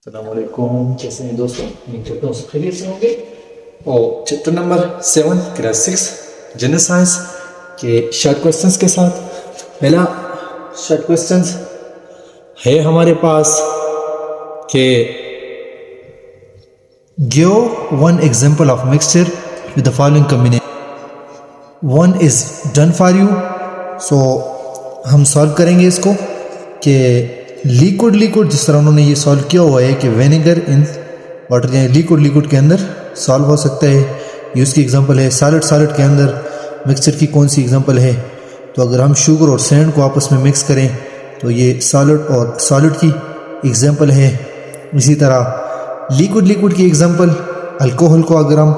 अस्सलामुअलैकुम, कैसे हैं दोस्तों? उम्मीद करता हूँ सब खैरियत से होंगे। और chapter number 7 class 6 general science के शॉर्ट क्वेश्चंस के साथ पहला शॉर्ट क्वेश्चंस है हमारे पास कि give one example of mixture with the following combination. One is done for you. So हम सॉल्व करेंगे इसको कि लिक्विड जिस तरह उन्होंने ये सॉल्व किया हुआ है कि विनेगर इन वाटर, यानी लिक्विड के अंदर सॉल्व हो सकता है, ये उसकी एग्जांपल है। सॉलिड के अंदर मिक्सचर की कौन सी एग्जांपल है? तो अगर हम शुगर और सैंड को आपस में मिक्स करें तो ये सॉलिड की एग्जांपल है। इसी तरह लिक्विड की एग्जांपल अल्कोहल को अगर हम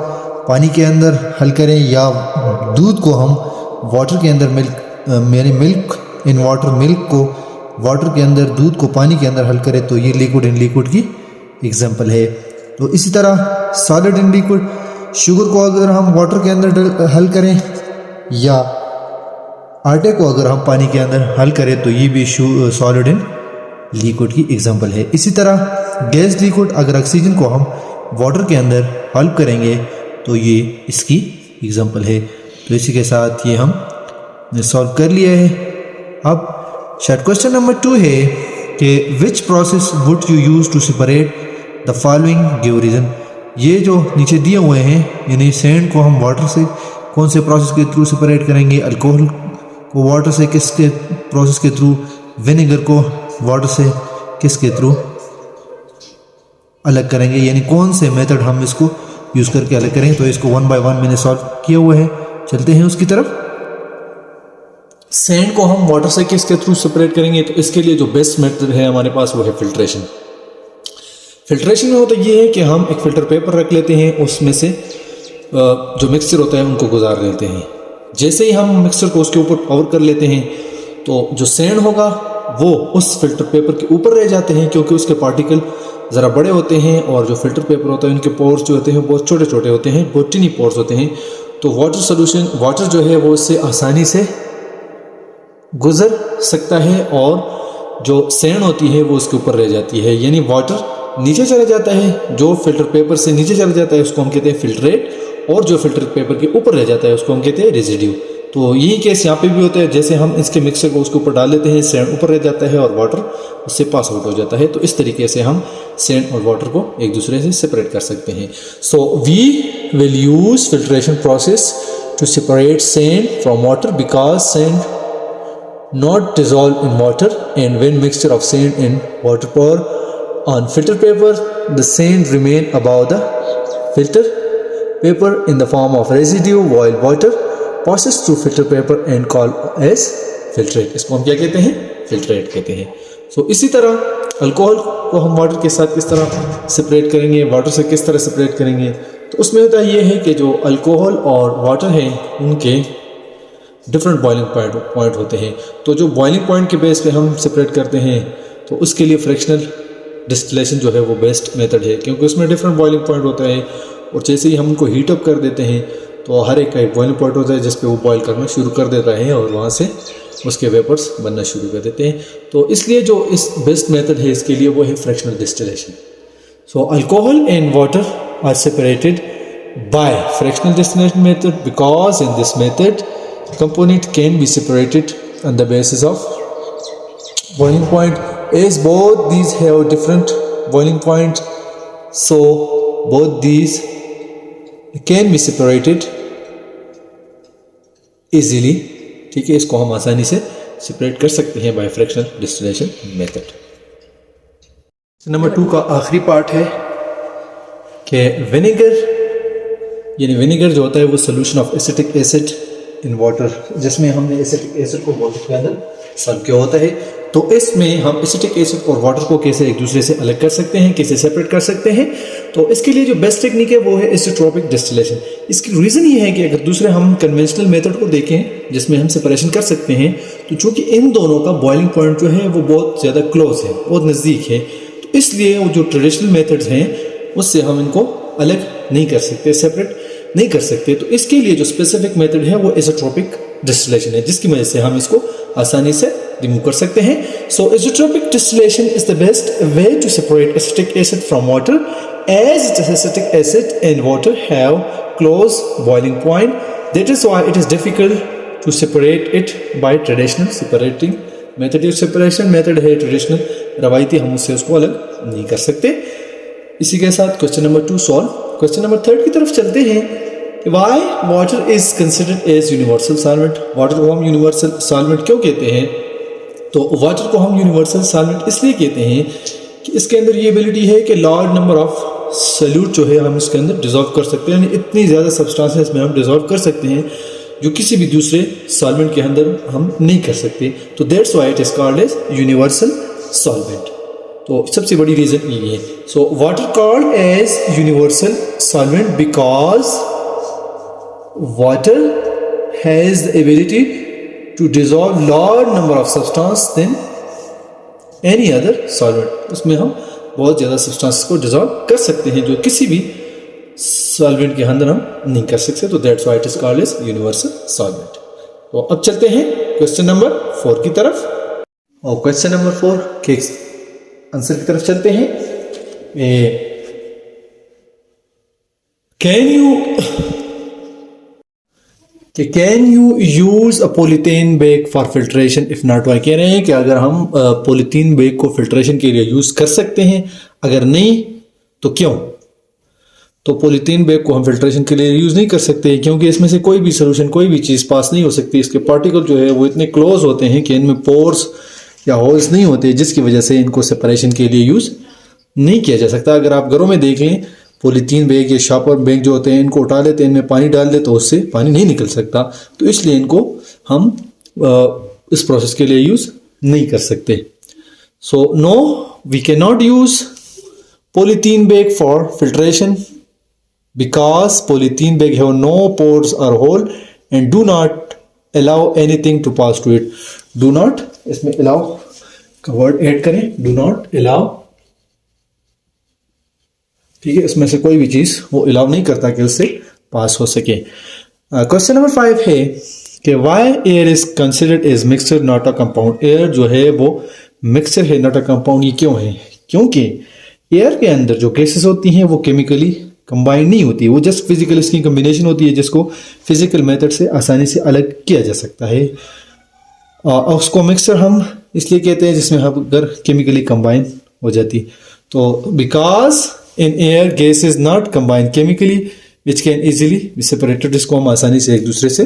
पानी के अंदर हल करें या दूध को हम वाटर के अंदर मिल्क इन वाटर, मिल्क को वाटर के अंदर, दूध को पानी के अंदर हल करें तो ये लिक्विड की एग्जांपल है। तो इसी तरह सॉलिड इन लिक्विड, शुगर को अगर हम वाटर के अंदर हल करें या आटे को अगर हम पानी के अंदर हल करें तो ये भी सॉलिड इन लिक्विड की एग्जांपल है। इसी तरह गैस लिक्विड, अगर ऑक्सीजन को हम वाटर के अंदर हल करेंगे तो ये इसकी एग्जांपल है। तो इसी के साथ ये हम सॉल्व कर लिया है। अब शायद क्वेश्चन नंबर 2 है कि which process would you use to separate the following, give reason. ये जो नीचे दिए हुए हैं, यानी सैंड को हम वाटर से कौन से प्रोसेस के थ्रू सेपरेट करेंगे, अल्कोहल को वाटर से किसके प्रोसेस के थ्रू, विनेगर को वाटर से किसके थ्रू अलग करेंगे, यानी कौन से मेथड हम इसको यूज़ करके अलग करेंगे। तो इसको 1 बाय 1 मैंने सॉल्व किया हुआ है। चलते हैं उसकी तरफ। सैंड को हम वाटर से किसके थ्रू सेपरेट करेंगे? तो इसके लिए जो बेस्ट मेथड है हमारे पास वो है फिल्ट्रेशन। फिल्ट्रेशन में होता ये है कि हम एक फिल्टर पेपर रख लेते हैं, उसमें से जो मिक्सचर होता है उनको गुजार लेते हैं। जैसे ही हम मिक्सचर को उसके ऊपर पावर कर लेते हैं तो जो सैंड होगा वो उस फिल्टर पेपर के ऊपर रह जाते हैं, क्योंकि उसके पार्टिकल ज़रा बड़े होते हैं और जो फिल्टर पेपर होता है उनके पोर्स जो होते हैं बहुत छोटे छोटे होते हैं, बहुत टिनी पोर्स होते हैं। तो वाटर जो है वो इससे आसानी से गुजर सकता है और जो सैंड होती है वो उसके ऊपर रह जाती है, यानी वाटर नीचे चला जाता है। जो फिल्टर पेपर से नीचे चला जाता है उसको हम कहते हैं फिल्ट्रेट, और जो फिल्टर पेपर के ऊपर रह जाता है उसको हम कहते हैं रेजिड्यू। तो यही केस यहाँ पे भी होता है। जैसे हम इसके मिक्सचर को उसके ऊपर डाल देते हैं, सैंड ऊपर रह जाता है और वाटर उससे पास आउट हो जाता है। तो इस तरीके से हम सैंड और वाटर को एक दूसरे से सेपरेट कर सकते हैं। So we will use filtration process to separate sand from water because sand not dissolve in water, and when mixture of sand and water pour on filter paper, the sand remain above the filter paper in the form of residue, while water passes through filter paper and called as filtrate। इसको हम क्या कहते हैं? Filtrate कहते हैं। सो इसी तरह alcohol को हम वाटर के साथ किस तरह सेपरेट करेंगे, वाटर से किस तरह सेपरेट करेंगे? तो उसमें होता ये है कि जो अल्कोहल और वाटर है उनके डिफरेंट बॉइलिंग पॉइंट होते हैं। तो जो बॉइलिंग पॉइंट के बेस पे हम सेपरेट करते हैं तो उसके लिए फ्रैक्शनल डिस्टिलेशन जो है वो बेस्ट मेथड है, क्योंकि उसमें डिफरेंट बॉइलिंग पॉइंट होता है और जैसे ही हम उनको हीट अप कर देते हैं तो हर एक का एक बॉइलिंग पॉइंट होता है जिस पे वो बॉयल करना शुरू कर देता है और वहाँ से उसके वेपर्स बनना शुरू कर देते हैं। तो इसलिए जो इस बेस्ट मेथड है इसके लिए वो है fractional distillation. So alcohol and water are separated by fractional distillation method because in this method component can be separated on the basis of boiling point, as both these have different boiling points, so both these can be separated easily। ठीक है, इसको हम आसानी से separate कर सकते हैं by fractional distillation method. Number 2 का आखिरी पार्ट है कि विनेगर, यानी विनेगर जो होता है वो solution of acetic acid in water, जिसमें हमने एसिटिक एसिड को वाटर के अंदर सॉल्व किया होता है। तो इसमें हम एसिटिक एसिड और वाटर को कैसे एक दूसरे से अलग कर सकते हैं, कैसे सेपरेट कर सकते हैं? तो इसके लिए जो बेस्ट टेक्निक है वो है एसिट्रोपिक डिस्टिलेशन। इसकी रीज़न ये है कि अगर दूसरे हम कन्वेंशनल मेथड को देखें जिसमें हम सेपरेशन कर सकते हैं, तो चूँकि इन दोनों का बॉइलिंग पॉइंट जो है वो बहुत ज़्यादा क्लोज है, बहुत नज़दीक है, तो इसलिए वो जो ट्रेडिशनल मेथड्स हैं उससे हम इनको अलग नहीं कर सकते, सेपरेट नहीं कर सकते। तो इसके लिए जो स्पेसिफिक मेथड है वो एसिट्रोपिक डिस्टिलेशन है, जिसकी वजह से हम इसको आसानी से रिमूव कर सकते हैं। सो isotropic distillation is the best way to separate acetic acid from water, as acetic acid and water have close boiling point. That is why it is difficult to separate it by traditional separating method. जो separation method है traditional रवायती, हम उससे उसको अलग नहीं कर सकते। इसी के साथ question number 2 solve. Question number 3 की तरफ चलते हैं। Why water is considered as universal solvent? Water को हम यूनिवर्सल सॉल्वेंट क्यों कहते हैं? तो वाटर को हम यूनिवर्सल सॉल्वेंट इसलिए कहते हैं कि इसके अंदर ये एबिलिटी है कि लार्ज नंबर ऑफ सॉल्यूट जो है हम इसके अंदर डिजॉल्व कर सकते हैं, यानी इतनी ज़्यादा सब्सटेंसेस में हम डिजॉल्व कर सकते हैं जो किसी भी दूसरे सॉल्वेंट के अंदर हम नहीं कर सकते। तो that's why it is called as universal solvent. तो सबसे बड़ी रीज़न ये है। So water called as universal solvent because water has the ability to dissolve large number of substance than any other solvent. उसमें हम बहुत ज़्यादा सब्सटेंस को डिजॉल्व कर सकते हैं जो किसी भी सॉल्वेंट के अंदर हम नहीं कर सकते। तो that's why it is called as universal solvent. तो अब चलते हैं क्वेश्चन नंबर 4 की तरफ, और क्वेश्चन नंबर 4 के आंसर की तरफ चलते हैं। Can you use a polythene bag for filtration if not? Why कह रहे हैं कि अगर हम पॉलीथीन बैग को फिल्ट्रेशन के लिए यूज कर सकते हैं, अगर नहीं तो क्यों? तो पॉलीथीन बैग को हम फिल्ट्रेशन के लिए यूज नहीं कर सकते क्योंकि इसमें से कोई भी सोल्यूशन, कोई भी चीज पास नहीं हो सकती। इसके पार्टिकल जो है वो इतने क्लोज होते हैं कि इनमें पोर्स या होल्स नहीं होते, जिसकी वजह से इनको सेपरेशन के लिए यूज नहीं किया जा सकता। अगर आप घरों में देख लें, पॉलीथीन बैग या शॉपर बैग जो होते हैं, इनको उठा लेते हैं, इनमें पानी डाल दे तो उससे पानी नहीं निकल सकता। तो इसलिए इनको हम इस प्रोसेस के लिए यूज नहीं कर सकते। So no, we can not use polythene bag for filtration because polythene bag have no pores or hole and do not allow anything to pass to it. Do not, इसमें allow का word add करें, do not allow, ठीक है, इसमें से कोई भी चीज वो allow नहीं करता कि उससे पास हो सके। क्वेश्चन नंबर 5 है कि why air is considered as mixture not a compound? Air जो है वो मिक्सचर है, not a compound। ये क्यों है? क्योंकि एयर के अंदर जो गैसेस होती हैं वो केमिकली कंबाइन नहीं होती, वो जस्ट फिजिकल इसकी कम्बिनेशन होती है जिसको फिजिकल मेथड से आसानी से अलग किया जा सकता है। उसको मिक्सचर हम इसलिए कहते हैं जिसमें हम अगर केमिकली कंबाइन हो जाती। तो because in air gas is not combine chemically which can easily be separated, जिसको हम आसानी से एक दूसरे से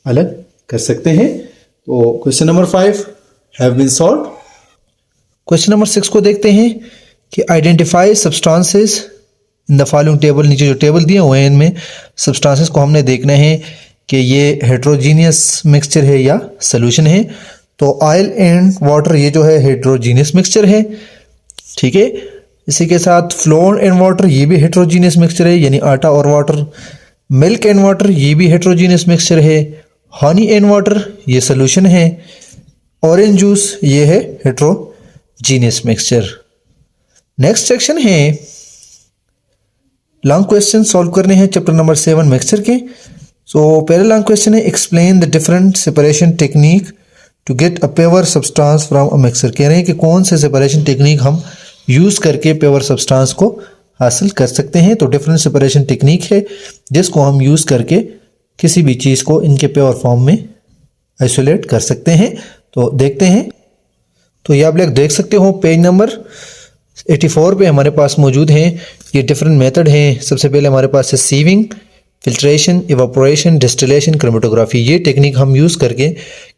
अलग कर सकते हैं। तो question number 5 have been solve. Question number 6 को देखते हैं कि identify substances in the following table. नीचे जो टेबल दिए हुए हैं इनमें सब्सटेंसेस को हमने देखना है कि ये हेट्रोजीनियस मिक्सचर है या सोल्यूशन है। तो ऑयल एंड वाटर ये जो है हेट्रोजीनियस मिक्सचर है, ठीक है। इसी के साथ फ्लोर एंड वाटर ये भी हेट्रोजीनियस मिक्सचर है, यानी आटा और वाटर। मिल्क एंड वाटर ये भी हेट्रोजीनियस मिक्सचर है। हनी एंड वाटर ये सोल्यूशन है। ऑरेंज जूस ये है हेट्रोजीनियस मिक्सचर। नेक्स्ट सेक्शन है लॉन्ग क्वेश्चन सॉल्व करने हैं चैप्टर नंबर 7 मिक्सचर के। सो पहला लॉन्ग क्वेश्चन है explain the different separation technique to get a pure substance from a mixture. कह रहे हैं कि कौन से सेपरेशन टेक्निक हम यूज करके प्योर सब्सटेंस को हासिल कर सकते हैं। तो डिफरेंट सेपरेशन टेक्निक है जिसको हम यूज करके किसी भी चीज को इनके प्योर फॉर्म में आइसोलेट कर सकते हैं। तो देखते हैं। तो ये आप लोग देख सकते हो पेज नंबर 84 पे हमारे पास मौजूद हैं ये डिफरेंट मेथड हैं। सबसे पहले हमारे पास है sieving, filtration, evaporation, distillation, chromatography. ये टेक्निक हम यूज़ करके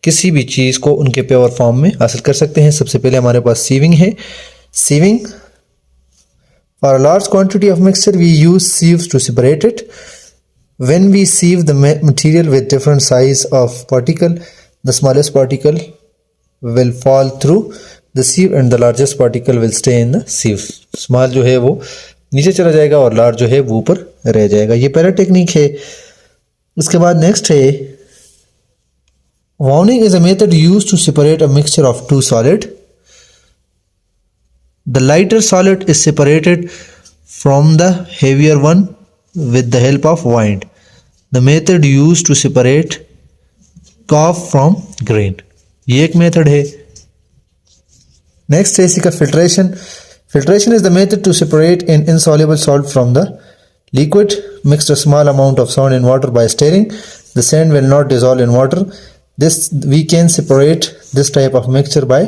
किसी भी चीज़ को उनके प्योर फॉर्म में हासिल कर सकते हैं। सबसे पहले हमारे पास सीविंग है। Sieving for a large quantity of mixture we use sieves to separate it. When we sieve the material with different size of particle, the smallest particle will fall through the sieve and the largest particle will stay in the sieve। Small जो है वो नीचे चला जाएगा और large जो है वो ऊपर रह जाएगा। ये पहला टेक्निक है। इसके बाद नेक्स्ट है winnowing is a method used to separate a mixture of two solid. The lighter solid is separated from the heavier one with the help of wind. The method used to separate chaff from grain. ये एक method है। Next है इसी का filtration. Filtration is the method to separate an insoluble salt from the liquid. Mix a small amount of salt in water by stirring. The sand will not dissolve in water. We can separate this type of mixture by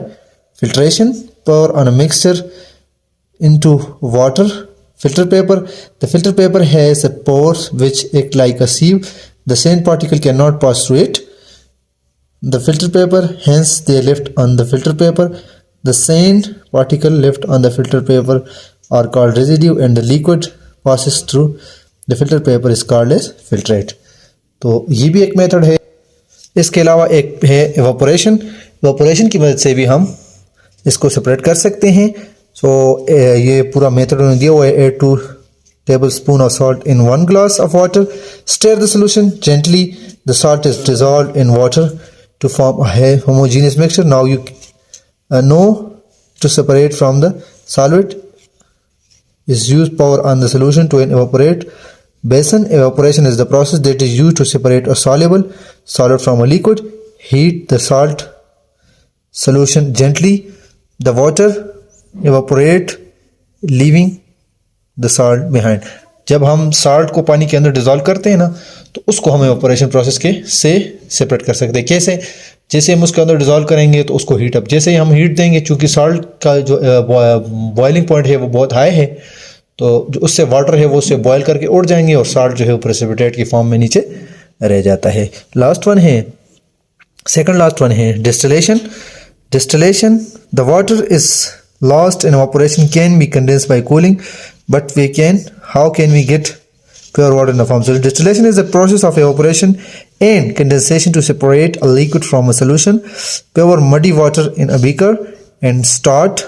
filtration. Pour on a mixture into water. Filter paper. The filter paper has a pores which act like a sieve. The sand particle cannot pass through it. The filter paper, hence they left on the filter paper. The sand particle left on the filter paper are called residue and the liquid passes through the filter paper is called as filtrate. तो ये भी एक method है. इसके अलावा एक है evaporation. evaporation की मदद से भी हम इसको सेपरेट कर सकते हैं. सो ये पूरा मेथड उन्होंने दिया हुआ है. Add 2 tablespoons of salt in 1 glass of water. Stir the solution gently. The salt is dissolved in water to form a homogeneous mixture. Now you know to separate from the solid is use power on the solution to an evaporate basin. Evaporation is the process that is used to separate a soluble solid from a liquid. Heat the salt solution gently. The water evaporate leaving the salt behind. जब हम salt को पानी के अंदर dissolve करते हैं ना, तो उसको हम एवापोरेशन प्रोसेस के से सेपरेट कर सकते हैं. कैसे? जैसे हम उसके अंदर डिजोल्व करेंगे तो उसको हीट अप, जैसे ही हम हीट देंगे, चूंकि साल्ट का जो बॉइलिंग पॉइंट है वो बहुत हाई है, तो जो उससे वाटर है वो उससे बॉयल करके उड़ जाएंगे और साल्ट जो है वो प्रेसिपिटेट की फॉर्म में नीचे रह जाता है. लास्ट वन है, सेकंड लास्ट वन है distillation. Distillation, the water is lost in evaporation can be condensed by cooling, but how can we get pure water in the form? So distillation is the process of evaporation and condensation to separate a liquid from a solution. Pour muddy water in a beaker and start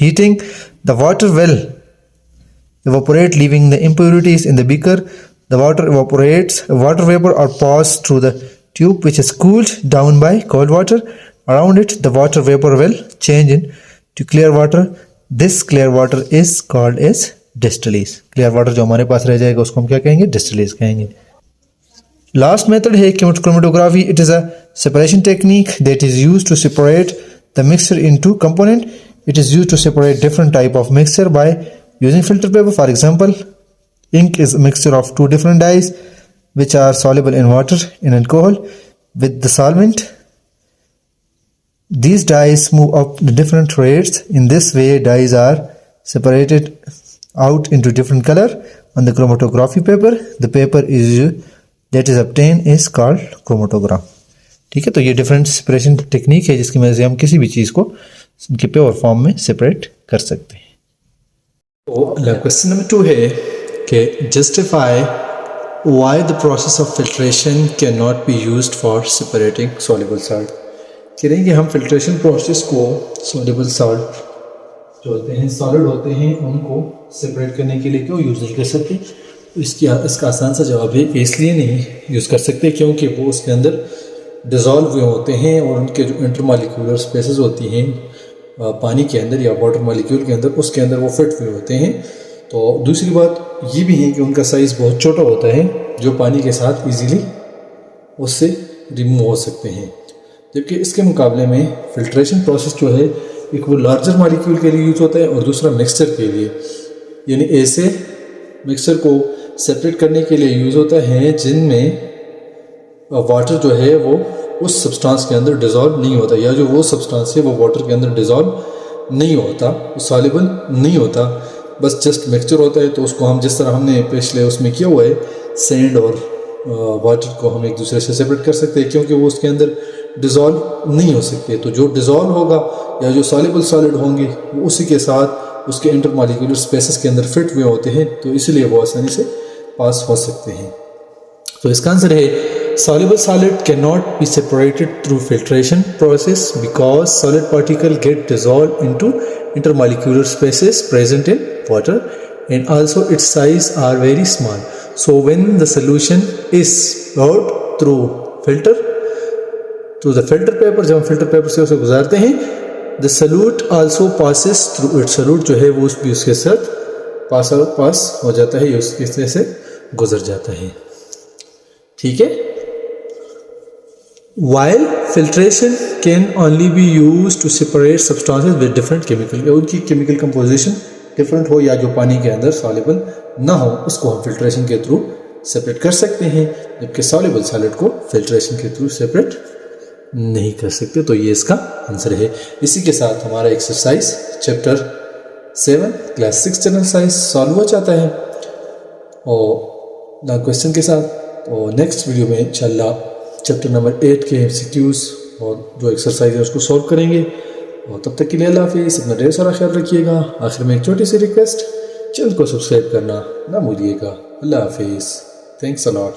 heating. The water will evaporate, leaving the impurities in the beaker. The water evaporates. Water vapor are passed through the tube, which is cooled down by cold water. Around it, the water vapor will change into clear water. This clear water is called as distillate. Clear water जो हमारे पास रह जाएगा उसको हम क्या कहेंगे? Distillate कहेंगे. Last method है chromatography. It is a separation technique that is used to separate the mixture into component. It is used to separate different type of mixture by using filter paper. For example, ink is a mixture of 2 different dyes which are soluble in water and alcohol with the solvent. These dyes move up the different rates. In this way, dyes are separated out into different color on the chromatography paper. The paper that is obtained is called chromatograph. ठीक है, तो ये different separation technique है जिसकी मदद से हम किसी भी चीज़ को उनके प्योर फॉर्म में सेपरेट कर सकते हैं. तो क्वेश्चन नंबर 2 है कि justify why the process of filtration can not be used for separating soluble salt. कह रहे हैं कि हम फिल्ट्रेशन प्रोसेस को सॉल्युबल सॉल्ट जो होते हैं, सॉलिड होते हैं, उनको सेपरेट करने के लिए क्यों यूज़ नहीं कर सकते. तो इसका आसान सा जवाब है कि इसलिए नहीं यूज़ कर सकते क्योंकि वो उसके अंदर डिज़ोल्व हुए होते हैं और उनके जो इंटरमॉलिक्यूलर स्पेसेस होती हैं पानी के अंदर या वाटर मॉलिक्यूल के अंदर, उसके अंदर वो फिट हुए होते हैं. तो दूसरी बात ये भी है कि उनका साइज़ बहुत छोटा होता है जो पानी के साथ ईजीली उससे रिमूव हो सकते हैं. जबकि इसके मुकाबले में फिल्ट्रेशन प्रोसेस जो है एक वो लार्जर मॉलिक्यूल के लिए यूज होता है और दूसरा मिक्सचर के लिए, यानी ऐसे मिक्सचर को सेपरेट करने के लिए यूज़ होता है जिनमें वाटर जो है वो उस सब्सटेंस के अंदर डिज़ोल्व नहीं होता, या जो वो सब्सटेंस है वो वाटर के अंदर डिज़ोल्व नहीं होता, सॉल्युबल नहीं होता, बस जस्ट मिक्सचर होता है. तो उसको हम जिस तरह हमने पिछले उसमें किया हुआ है, सैंड और वाटर को हम एक दूसरे से सेपरेट कर सकते हैं क्योंकि वो उसके अंदर डिज़ोल्व नहीं हो सकते. तो जो डिज़ोल्व होगा या जो सॉल्युबल सॉलिड होंगे वो उसी के साथ उसके इंटरमॉलिक्यूलर स्पेसेस के अंदर फिट हुए होते हैं, तो इसलिए वो आसानी से पास हो सकते हैं. तो इसका आंसर है soluble solid cannot be separated through filtration process because solid particle get dissolved into intermolecular spaces present in water and also its size are very small. So when the solution is brought through the filter paper, जब हम filter paper से उसे गुजारते हैं, the solute also passes through it. solute जो है वो भी उसके साथ पास हो जाता है, उसके से गुजर जाता है. ठीक है. while filtration can only be used to separate substances with different chemical, उनकी chemical composition different हो या जो पानी के अंदर soluble ना हो, उसको हम filtration के थ्रू सेपरेट कर सकते हैं, जबकि soluble solid को filtration के थ्रू सेपरेट नहीं कर सकते। तो ये इसका आंसर है। इसी के साथ हमारा exercise chapter 7 class 6 general science solve हो जाता है और ना क्वेश्चन के साथ। और नेक्स्ट वीडियो में इंशाल्लाह चैप्टर नंबर 8 के एमसीक्यूज और जो एक्सरसाइज है उसको सॉल्व करेंगे। और तब तक के लिए अल्लाह हाफिज़, अपना ढेर सारा ख्याल रखिएगा। आखिर में एक छोटी सी रिक्वेस्ट, चैनल को सब्सक्राइब करना ना भूलिएगा। अल्लाह हाफिज़, थैंक्स अ लॉट।